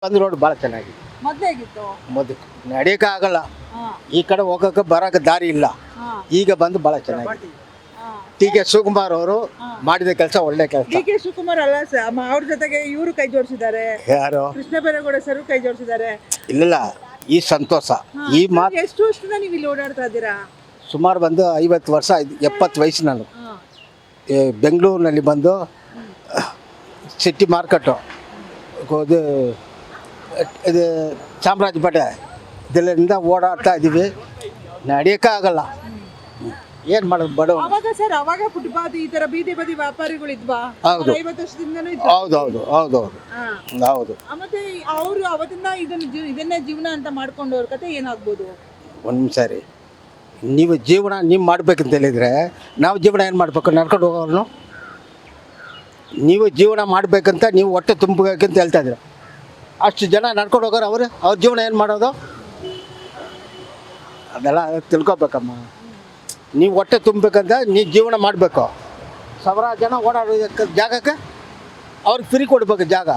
ಬಂದ್ ರೋಡ್ ಭಾಳ ಚೆನ್ನಾಗಿದೆ. ಮೊದ್ಲು ಹೇಗಿತ್ತು? ಮೊದಲು ನಡೆಯಕ್ಕೆ ಆಗಲ್ಲ, ಹಾ, ಈ ಕಡೆ ಹೋಗಕ್ಕೆ ಬರಕ್ಕೆ ದಾರಿ ಇಲ್ಲ. ಹಾ, ಈಗ ಬಂದು ಭಾಳ ಚೆನ್ನಾಗಿದೆ. ಹಾ. ಟಿ.ಕೆ. ಶಿವಕುಮಾರ್ ಅವರು ಮಾಡಿದ ಕೆಲಸ ಒಳ್ಳೆ ಕೆಲಸ. ಡಿ.ಕೆ. ಶಿವಕುಮಾರ್ ಅಲ್ಲ ಅವ್ರ ಜೊತೆಗೆ ಇವರು ಕೈ ಜೋಡಿಸಿದ್ದಾರೆ, ಯಾರು ಕೃಷ್ಣ ಬೈರೇಗೌಡ ಸರ್ ಕೈ ಜೋಡಿಸಿದ್ದಾರೆ. ಇಲ್ಲ, ಈ ಸಂತೋಷ ಈ ಮಾತು. ಎಷ್ಟು ವರ್ಷದಿಂದ ನೀವು ಇಲ್ಲಿ ಓಡಾಡ್ತಾ ಇದ್ದೀರಾ? ಸುಮಾರು ಬಂದು 50 ವರ್ಷ ಆಯ್ತು. 70 ವಯಸ್ಸು ನಾನು ಹಾ, ಬೆಂಗಳೂರಿನಲ್ಲಿ ಬಂದು ಸಿಟಿ ಮಾರ್ಕೆಟು ಇದು ಚಾಮರಾಜಪೇಟೆ ಇದರಿಂದ ಓಡಾಡ್ತಾ ಇದ್ದೀವಿ. ನಡೆಯೋಕ್ಕಾಗಲ್ಲ, ಏನು ಮಾಡೋದು ಬಡವ. ಅವಾಗ ಫುಟ್ಪಾತ್ ಈ ತರ ಬೀದಿ ಬದಿ ವ್ಯಾಪಾರಿಗಳು ಇದ್ವಾ? ಹೌದು. 50 ವರ್ಷದಿಂದನೂ ಇದ್ವಾ? ಹೌದು ಹೌದು ಹೌದು ಹೌದು ಹಾ. ಹೌದು. ಮತ್ತೆ ಅವರು ಅವತ್ತಿಂದ ಇದನ್ನೇ ಜೀವನ ಅಂತ ಮಾಡ್ಕೊಂಡವ್ರ ಕತೆ ಏನಾಗ್ಬೋದು? ಒಂದು ಸರಿ ನೀವು ಜೀವನ ನೀವು ಮಾಡ್ಬೇಕಂತ ಹೇಳಿದರೆ ನಾವು ಜೀವನ ಏನು ಮಾಡಬೇಕು? ನಡ್ಕೊಂಡು ಹೋಗೋನು. ನೀವು ಜೀವನ ಮಾಡಬೇಕಂತ ನೀವು ಹೊಟ್ಟೆ ತುಂಬಬೇಕಂತ ಹೇಳ್ತಾ ಇದ್ದೀರ. ಅಷ್ಟು ಜನ ನಡ್ಕೊಂಡು ಹೋಗೋರು ಅವ್ರ ಜೀವನ ಏನು ಮಾಡೋದು? ಅದೆಲ್ಲ ತಿಳ್ಕೊಬೇಕಮ್ಮ. ನೀವು ಹೊಟ್ಟೆ ತುಂಬಬೇಕಂತ ನೀವು ಜೀವನ ಮಾಡಬೇಕು. ಸಾವಿರಾರು ಜನ ಓಡಾಡೋ ಜಾಗಕ್ಕೆ ಅವ್ರಿಗೆ ಫ್ರೀ ಕೊಡ್ಬೇಕು ಜಾಗ.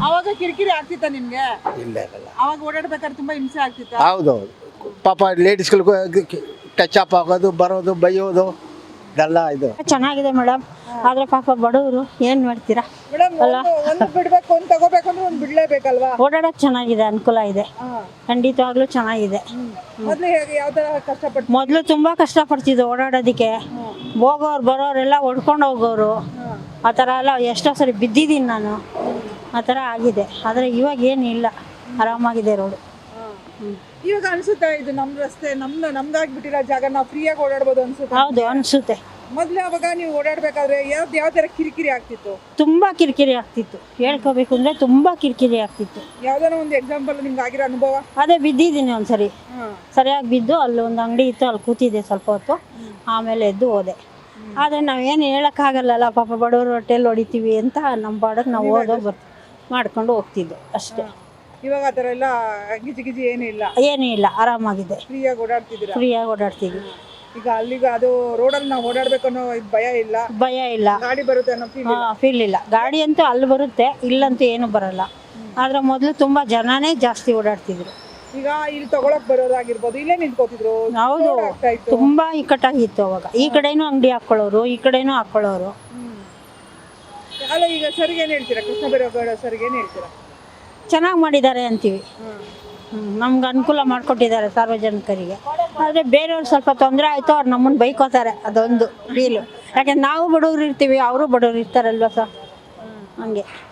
ಅವಾಗ ಕಿರಿಕಿರಿ ಆಗ್ತಿತ್ತ ನಿಮ್ಗೆ? ಇಲ್ಲ ಇರಲ್ಲ. ಅವಾಗ ಓಡಾಡ್ಬೇಕಾದ್ರೆ ತುಂಬಾ ಹಿಂಸೆ ಆಗ್ತಿತ್ತ? ಹೌದು. ಪಾಪ ಲೇಡೀಸ್ಗಳಿಗೂ ಟಚ್ ಅಪ್ ಆಗೋದು, ಬರೋದು, ಬೈಯೋದು ಇದೆಲ್ಲ ಇದು ಚೆನ್ನಾಗಿದೆ ಮೇಡಮ್. ಆದ್ರೆ ಪಾಪ ಬಡವರು ಏನ್ ಮಾಡ್ತೀರಾ? ಮೇಡಮ್, ಒಂದು ಬಿಡ್ಬೇಕು, ಒಂದು ತಗೋಬೇಕು ಅಂದ್ರೆ ಒಂದು ಬಿಡ್ಲೇಬೇಕಲ್ವಾ? ಓಡಾಡಕ್ ಚೆನ್ನಾಗಿದೆ, ಅನುಕೂಲ ಇದೆ, ಹಾ. ಖಂಡಿತವಾಗ್ಲೂ ಚೆನ್ನಾಗಿದೆ. ಮೊದ್ಲು ಹೇಗೆ ಯಾವ ತರ ಕಷ್ಟಪಟ್ಟು? ಮೊದ್ಲು ತುಂಬಾ ಕಷ್ಟ ಪಡ್ತಿದ್ದೆ ಓಡಾಡೋದಕ್ಕೆ. ಹೋಗೋರು ಬರೋರೆಲ್ಲ ಹೊಡ್ಕೊಂಡು ಹೋಗೋರು, ಆ ಥರ ಎಲ್ಲ ಎಷ್ಟೋ ಸರಿ ಬಿದ್ದಿದ್ದೀನಿ ನಾನು. ಆ ಥರ ಆಗಿದೆ. ಆದ್ರೆ ಇವಾಗ ಏನಿಲ್ಲ, ಆರಾಮಾಗಿದೆ ರೋಡು. ಇವಾಗ ಅನ್ಸುತ್ತಾ ಇದು ನಮ್ ರಸ್ತೆ ನಮ್ದಾಗ್ಬಿಟ್ಟಿರೋ ಜಾಗ, ನಾವು ಫ್ರೀಯಾಗಿ ಓಡಾಡ್ಬೋದು ಅನ್ಸುತ್ತೆ? ಹೌದು ಅನ್ಸುತ್ತೆ. ಮೊದ್ಲು ಅವಾಗ ನೀವು ಓಡಾಡ್ಬೇಕಾದ್ರೆ ಯಾವ ತರ ಕಿರಿಕಿರಿ ಆಗ್ತಿತ್ತು? ತುಂಬಾ ಕಿರಿಕಿರಿ ಆಗ್ತಿತ್ತು. ಹೇಳ್ಕೋಬೇಕು ಅಂದ್ರೆ ತುಂಬಾ ಕಿರಿಕಿರಿ ಆಗ್ತಿತ್ತು. ಯಾವ್ದಾನ ಒಂದು ಎಕ್ಸಾಂಪಲ್ ನಿಮ್ಗೆ ಆಗಿರೋ ಅನುಭವ? ಅದೇ ಬಿದ್ದಿದ್ದೀನಿ ಒಂದ್ಸರಿ, ಹಾ. ಸರಿಯಾಗಿ ಬಿದ್ದು ಅಲ್ಲಿ ಒಂದು ಅಂಗಡಿ ಇತ್ತು, ಅಲ್ಲಿ ಕೂತಿದ್ದೆ ಸ್ವಲ್ಪ ಹೊತ್ತು, ಆಮೇಲೆ ಎದ್ದು ಹೋದೆ. ಆದರೆ ನಾವೇನು ಹೇಳೋಕ್ಕಾಗಲ್ಲಲ್ಲ, ಪಾಪ ಬಡವರು ಹೊಟ್ಟೆಲ್ಲಿ ಹೊಡಿತೀವಿ ಅಂತ ನಮ್ಮ ಬಾಡಕ್ಕೆ ನಾವು ಮಾಡ್ಕೊಂಡು ಹೋಗ್ತಿದ್ದೆ ಅಷ್ಟೇ. ಇವಾಗ ಆ ಥರ ಎಲ್ಲ ಗಿಜಿ ಏನೂ ಇಲ್ಲ, ಏನೂ ಇಲ್ಲ, ಆರಾಮಾಗಿದೆ, ಫ್ರೀಯಾಗಿ ಓಡಾಡ್ತಿದ್ದೀರಾ? ಫ್ರೀಯಾಗಿ ಓಡಾಡ್ತೀವಿ. ಈಗ ಅಲ್ಲಿಗೆ ಅದು ರೋಡಲ್ಲಿ ನಾವು ಓಡಾಡ್ಬೇಕು ಅನ್ನೋ ಇದು ಭಯ ಇಲ್ಲ? ಭಯ ಇಲ್ಲ, ಗಾಡಿ ಬರುತ್ತೆ ಅನ್ನೋ ಫೀಲ್ ಇಲ್ಲ. ಗಾಡಿ ಅಂತೂ ಅಲ್ಲಿ ಬರುತ್ತೆ, ಇಲ್ಲಂತೂ ಏನು ಬರಲ್ಲ. ಆದರೆ ಮೊದಲು ತುಂಬ ಜನನೇ ಜಾಸ್ತಿ ಓಡಾಡ್ತಿದ್ರು. ಈಗ ಇಲ್ಲಿ ತಗೊಳಕ್ ಬರೋದಾಗಿರ್ಬೋದು, ಇಲ್ಲೇ ನಿಂತ್ಕೋತಿದ್ರು. ಹೌದು, ತುಂಬ ಇಕ್ಕಟ್ಟಾಗಿತ್ತು ಅವಾಗ. ಈ ಕಡೆನೂ ಅಂಗಡಿ ಹಾಕ್ಕೊಳ್ಳೋರು, ಈ ಕಡೆನೂ ಹಾಕ್ಕೊಳ್ಳೋರು. ಅಲ್ಲ, ಈಗ ಸರ್ಗೆ ಏನು ಹೇಳ್ತೀರಾ? ಕೃಷ್ಣ ಬೈರೇಗೌಡ ಸರ್ಗೆ ಏನು ಹೇಳ್ತೀರಾ? ಚೆನ್ನಾಗಿ ಮಾಡಿದ್ದಾರೆ ಅಂತೀವಿ. ನಮ್ಗೆ ಅನುಕೂಲ ಮಾಡಿಕೊಟ್ಟಿದ್ದಾರೆ ಸಾರ್ವಜನಿಕರಿಗೆ. ಆದರೆ ಬೇರೆಯವ್ರು ಸ್ವಲ್ಪ ತೊಂದರೆ ಆಯಿತು, ಅವ್ರು ನಮ್ಮನ್ನು ಬೈಕೋತಾರೆ, ಅದೊಂದು ಫೀಲು. ಯಾಕೆಂದ್ರೆ ನಾವು ಬಡವ್ರು ಇರ್ತೀವಿ, ಅವರು ಬಡವ್ರು ಇರ್ತಾರಲ್ವ ಸರ್, ಹಂಗೆ.